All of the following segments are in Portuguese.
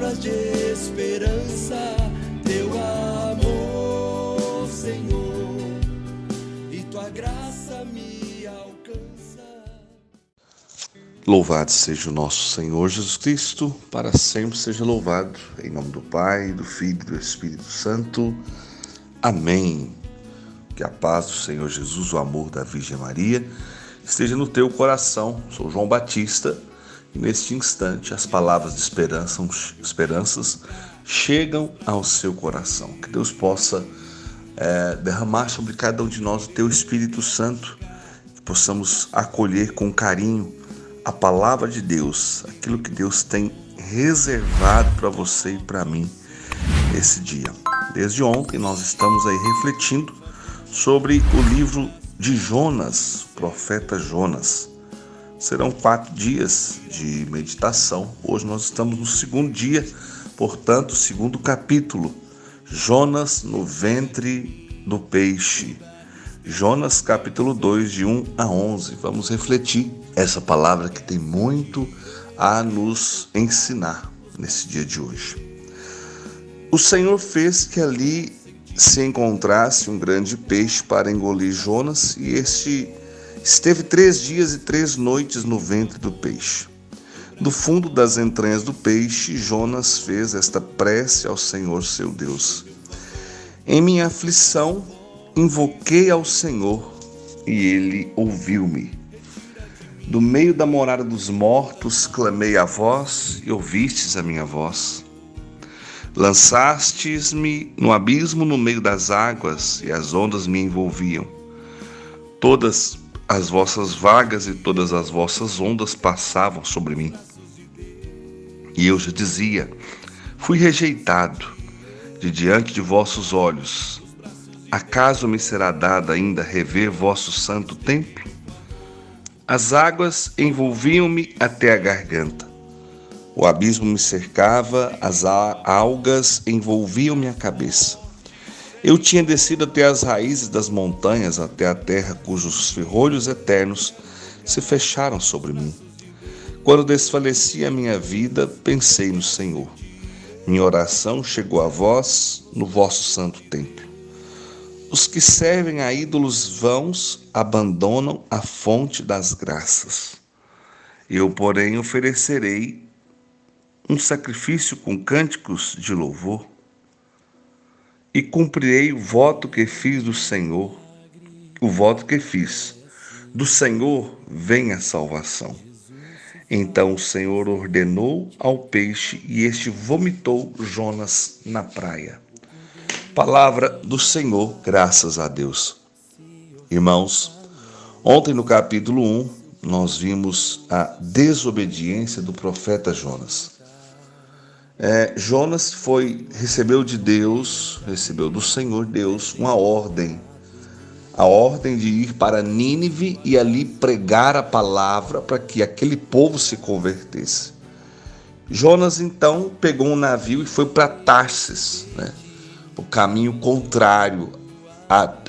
palavras de esperança, teu amor, Senhor, e tua graça me alcança. Louvado seja o nosso Senhor Jesus Cristo, para sempre seja louvado, em nome do Pai, do Filho e do Espírito Santo. Amém. Que a paz do Senhor Jesus, o amor da Virgem Maria, esteja no teu coração. Sou João Batista e neste instante as palavras de esperanças chegam ao seu coração. Que Deus possa derramar sobre cada um de nós o teu Espírito Santo, que possamos acolher com carinho a palavra de Deus, aquilo que Deus tem reservado para você e para mim esse dia. Desde ontem nós estamos aí refletindo sobre o livro de Jonas, o profeta Jonas. Serão 4 dias de meditação. Hoje nós estamos no segundo dia, portanto, segundo capítulo, Jonas no ventre do peixe. Jonas capítulo 2, de 1 a 11. Vamos refletir essa palavra que tem muito a nos ensinar nesse dia de hoje. O Senhor fez que ali se encontrasse um grande peixe para engolir Jonas, e este esteve 3 dias e 3 noites no ventre do peixe. Do fundo das entranhas do peixe, Jonas fez esta prece ao Senhor seu Deus: em minha aflição, invoquei ao Senhor, e ele ouviu-me. Do meio da morada dos mortos, clamei a vós, e ouvistes a minha voz. Lançastes-me no abismo no meio das águas, e as ondas me envolviam. Todas as vossas vagas e todas as vossas ondas passavam sobre mim. E eu já dizia: fui rejeitado de diante de vossos olhos. Acaso me será dado ainda rever vosso santo templo? As águas envolviam-me até a garganta. O abismo me cercava, as algas envolviam-me a cabeça. Eu tinha descido até as raízes das montanhas, até a terra cujos ferrolhos eternos se fecharam sobre mim. Quando desfaleci a minha vida, pensei no Senhor. Minha oração chegou a vós no vosso santo templo. Os que servem a ídolos vãos abandonam a fonte das graças. Eu, porém, oferecerei um sacrifício com cânticos de louvor e cumprirei o voto que fiz do Senhor. O voto que fiz. Do Senhor vem a salvação. Então o Senhor ordenou ao peixe e este vomitou Jonas na praia. Palavra do Senhor, graças a Deus. Irmãos, ontem no capítulo 1, nós vimos a desobediência do profeta Jonas. Jonas recebeu de Deus, recebeu do Senhor Deus uma ordem. A ordem de ir para Nínive e ali pregar a palavra para que aquele povo se convertesse. Jonas então pegou um navio e foi para Tarsis, o caminho contrário.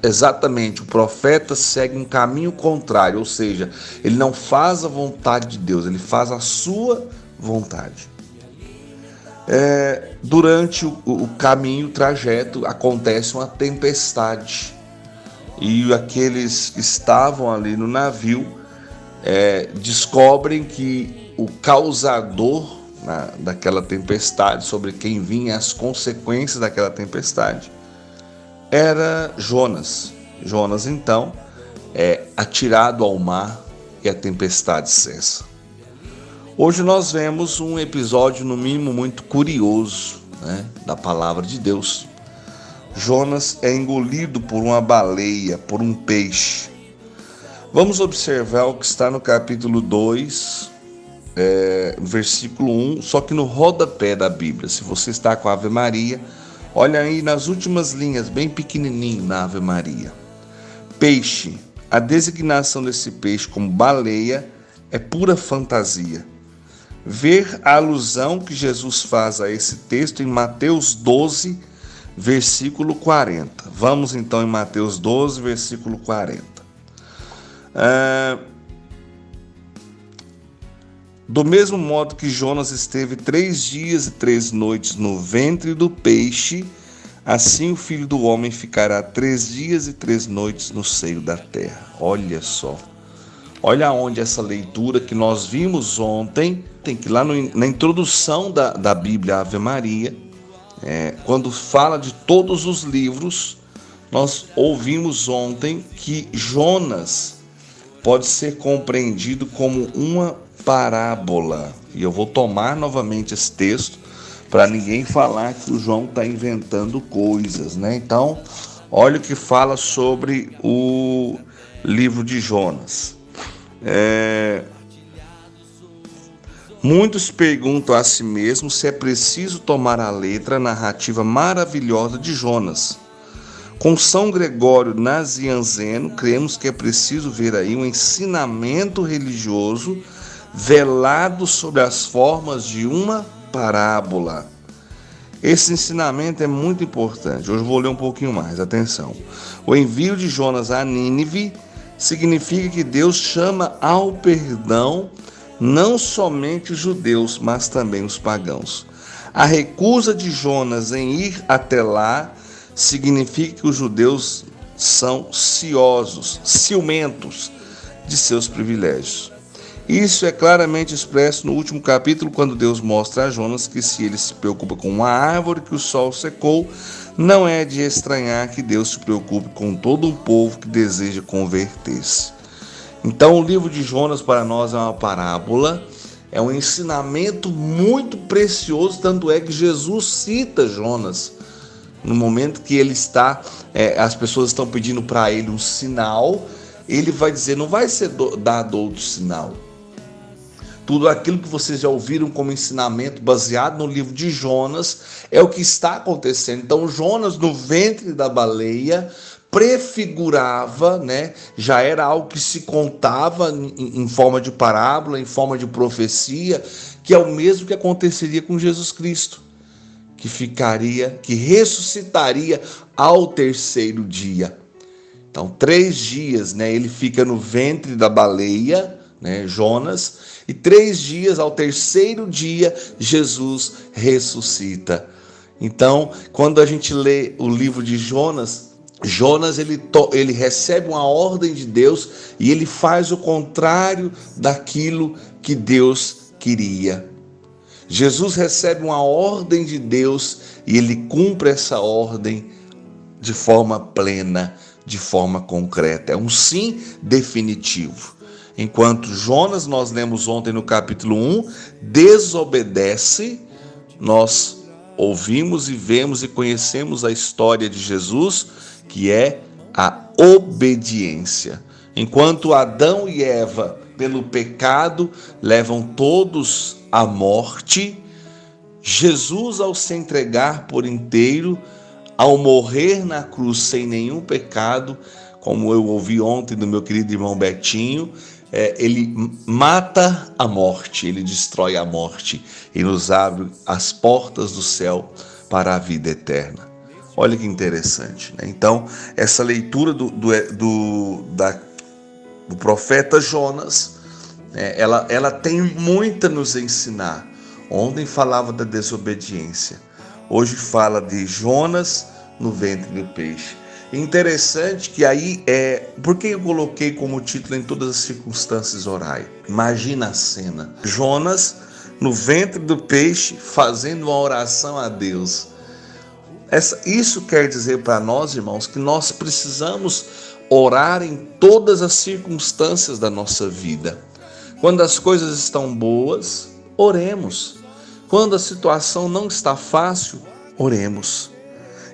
Exatamente, o profeta segue um caminho contrário, ou seja, ele não faz a vontade de Deus, ele faz a sua vontade. Durante o caminho, o trajeto, acontece uma tempestade. E aqueles que estavam ali no navio descobrem que o causador daquela tempestade, sobre quem vinham as consequências daquela tempestade, era Jonas. Jonas, então, é atirado ao mar e a tempestade cessa. Hoje nós vemos um episódio, no mínimo, muito curioso, da palavra de Deus. Jonas é engolido por uma baleia, por um peixe. Vamos observar o que está no capítulo 2, versículo 1, só que no rodapé da Bíblia. Se você está com a Ave Maria, olha aí nas últimas linhas, bem pequenininho na Ave Maria. Peixe. A designação desse peixe como baleia é pura fantasia. Ver a alusão que Jesus faz a esse texto em Mateus 12, versículo 40. Vamos então em Mateus 12, versículo 40. Do mesmo modo que Jonas esteve 3 dias e 3 noites no ventre do peixe, assim o Filho do Homem ficará 3 dias e 3 noites no seio da terra. Olha só. Olha onde essa leitura que nós vimos ontem, tem que ir lá na introdução da Bíblia Ave Maria, quando fala de todos os livros, nós ouvimos ontem que Jonas pode ser compreendido como uma parábola. E eu vou tomar novamente esse texto para ninguém falar que o João está inventando coisas, né? Então, olha o que fala sobre o livro de Jonas. Muitos perguntam a si mesmos se é preciso tomar a letra a narrativa maravilhosa de Jonas. Com São Gregório Nazianzeno, cremos que é preciso ver aí um ensinamento religioso velado sobre as formas de uma parábola. Esse ensinamento é muito importante. Hoje eu vou ler um pouquinho mais, atenção. O envio de Jonas a Nínive significa que Deus chama ao perdão não somente os judeus, mas também os pagãos. A recusa de Jonas em ir até lá significa que os judeus são ciosos, ciumentos de seus privilégios. Isso é claramente expresso no último capítulo, quando Deus mostra a Jonas que se ele se preocupa com uma árvore que o sol secou, não é de estranhar que Deus se preocupe com todo um povo que deseja converter-se. Então o livro de Jonas para nós é uma parábola, é um ensinamento muito precioso, tanto é que Jesus cita Jonas. No momento que ele está, as pessoas estão pedindo para ele um sinal, ele vai dizer, não vai ser dado outro sinal. Tudo aquilo que vocês já ouviram como ensinamento baseado no livro de Jonas é o que está acontecendo. Então Jonas no ventre da baleia prefigurava, já era algo que se contava em forma de parábola, em forma de profecia, que é o mesmo que aconteceria com Jesus Cristo, que ressuscitaria ao 3º dia. Então 3 dias, ele fica no ventre da baleia, Jonas, e 3 dias, ao 3º dia, Jesus ressuscita. Então, quando a gente lê o livro de Jonas ele recebe uma ordem de Deus e ele faz o contrário daquilo que Deus queria. Jesus recebe uma ordem de Deus e ele cumpre essa ordem de forma plena, de forma concreta. É um sim definitivo. Enquanto Jonas, nós lemos ontem no capítulo 1, desobedece, nós ouvimos e vemos e conhecemos a história de Jesus, que é a obediência. Enquanto Adão e Eva, pelo pecado, levam todos à morte, Jesus, ao se entregar por inteiro, ao morrer na cruz sem nenhum pecado, como eu ouvi ontem do meu querido irmão Betinho, ele mata a morte, ele destrói a morte e nos abre as portas do céu para a vida eterna. Olha que interessante, Então, essa leitura do profeta Jonas, ela tem muito a nos ensinar. Ontem falava da desobediência, hoje fala de Jonas no ventre do peixe. Interessante que aí por que eu coloquei como título em todas as circunstâncias orai? Imagina a cena, Jonas no ventre do peixe fazendo uma oração a Deus. Isso quer dizer para nós, irmãos, que nós precisamos orar em todas as circunstâncias da nossa vida. Quando as coisas estão boas, oremos. Quando a situação não está fácil, oremos.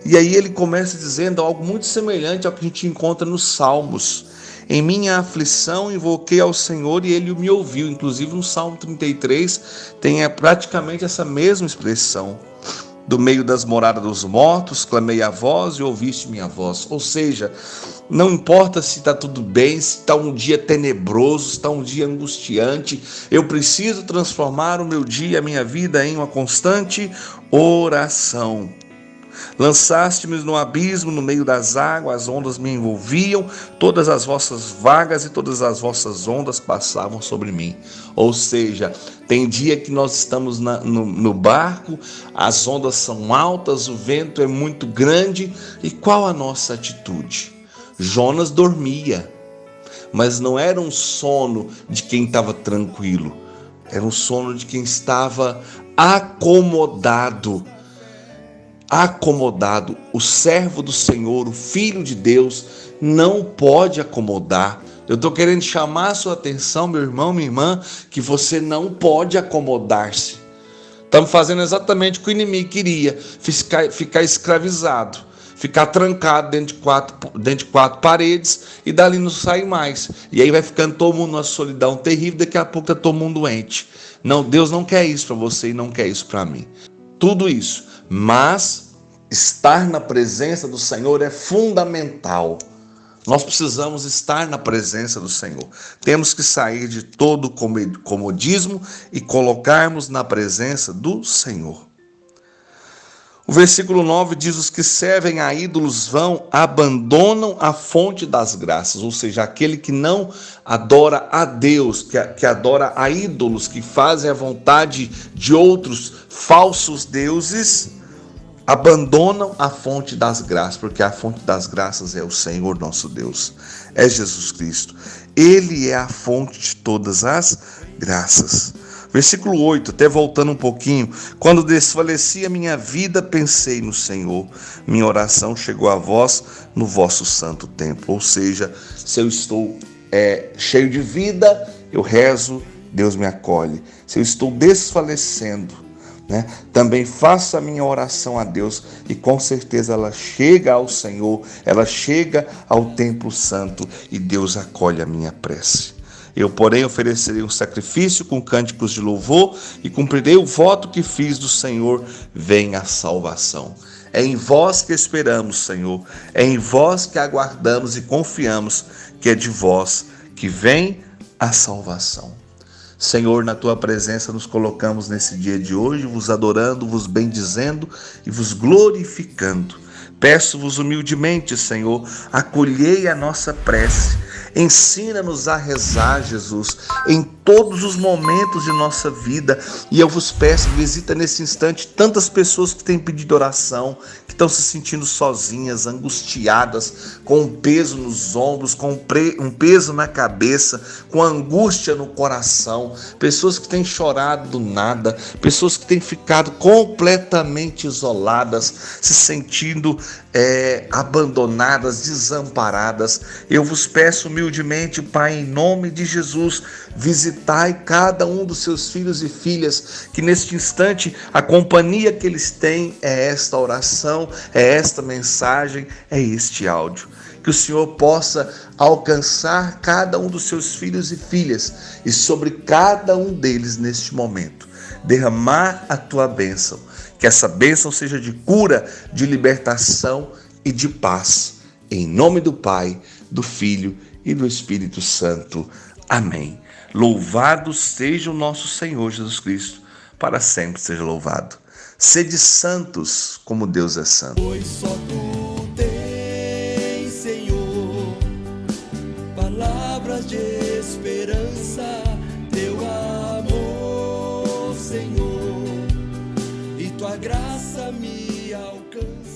E aí ele começa dizendo algo muito semelhante ao que a gente encontra nos Salmos. Em minha aflição invoquei ao Senhor e ele me ouviu. Inclusive no Salmo 33 tem praticamente essa mesma expressão. Do meio das moradas dos mortos, clamei a voz e ouviste minha voz. Ou seja, não importa se está tudo bem, se está um dia tenebroso, se está um dia angustiante, eu preciso transformar o meu dia, a minha vida em uma constante oração. Lançaste-me no abismo, no meio das águas, as ondas me envolviam, todas as vossas vagas e todas as vossas ondas passavam sobre mim. Ou seja, tem dia que nós estamos no barco, as ondas são altas, o vento é muito grande, e qual a nossa atitude? Jonas dormia, mas não era um sono de quem estava tranquilo, era um sono de quem estava acomodado. O servo do Senhor, o Filho de Deus, não pode acomodar. Eu estou querendo chamar a sua atenção, meu irmão, minha irmã, que você não pode acomodar-se. Estamos fazendo exatamente o que o inimigo queria, ficar escravizado, ficar trancado dentro de quatro paredes e dali não sai mais. E aí vai ficando todo mundo numa solidão terrível, daqui a pouco está todo mundo doente. Não, Deus não quer isso para você e não quer isso para mim. Tudo isso, mas estar na presença do Senhor é fundamental. Nós precisamos estar na presença do Senhor. Temos que sair de todo comodismo e colocarmos na presença do Senhor. O versículo 9 diz: os que servem a ídolos vão, abandonam a fonte das graças. Ou seja, aquele que não adora a Deus, que adora a ídolos, que fazem a vontade de outros falsos deuses, abandonam a fonte das graças, porque a fonte das graças é o Senhor nosso Deus, é Jesus Cristo. Ele é a fonte de todas as graças. Versículo 8, até voltando um pouquinho: quando desfaleci a minha vida, pensei no Senhor, minha oração chegou a vós no vosso santo templo. Ou seja, se eu estou cheio de vida, eu rezo, Deus me acolhe. Se eu estou desfalecendo, também faço a minha oração a Deus e com certeza ela chega ao Senhor, ela chega ao templo santo e Deus acolhe a minha prece. Eu, porém, oferecerei um sacrifício com cânticos de louvor e cumprirei o voto que fiz do Senhor, vem a salvação. É em vós que esperamos, Senhor, é em vós que aguardamos e confiamos que é de vós que vem a salvação. Senhor, na tua presença nos colocamos nesse dia de hoje, vos adorando, vos bendizendo e vos glorificando. Peço-vos humildemente, Senhor, acolhei a nossa prece. Ensina-nos a rezar, Jesus, em todos os momentos de nossa vida. E eu vos peço, visita nesse instante tantas pessoas que têm pedido oração, que estão se sentindo sozinhas, angustiadas, com um peso nos ombros, com um peso na cabeça, com angústia no coração. Pessoas que têm chorado do nada, pessoas que têm ficado completamente isoladas, se sentindo abandonadas, desamparadas. Eu vos peço humildemente, Pai, em nome de Jesus, visitai cada um dos seus filhos e filhas, que neste instante a companhia que eles têm é esta oração, é esta mensagem, é este áudio. Que o Senhor possa alcançar cada um dos seus filhos e filhas e sobre cada um deles neste momento derramar a tua bênção. Que essa bênção seja de cura, de libertação e de paz. Em nome do Pai, do Filho e do Espírito Santo. Amém. Louvado seja o nosso Senhor Jesus Cristo, para sempre seja louvado. Sede santos, como Deus é santo. Pois só tu tens, Senhor, palavras de esperança, teu amor, Senhor, e tua graça me alcança.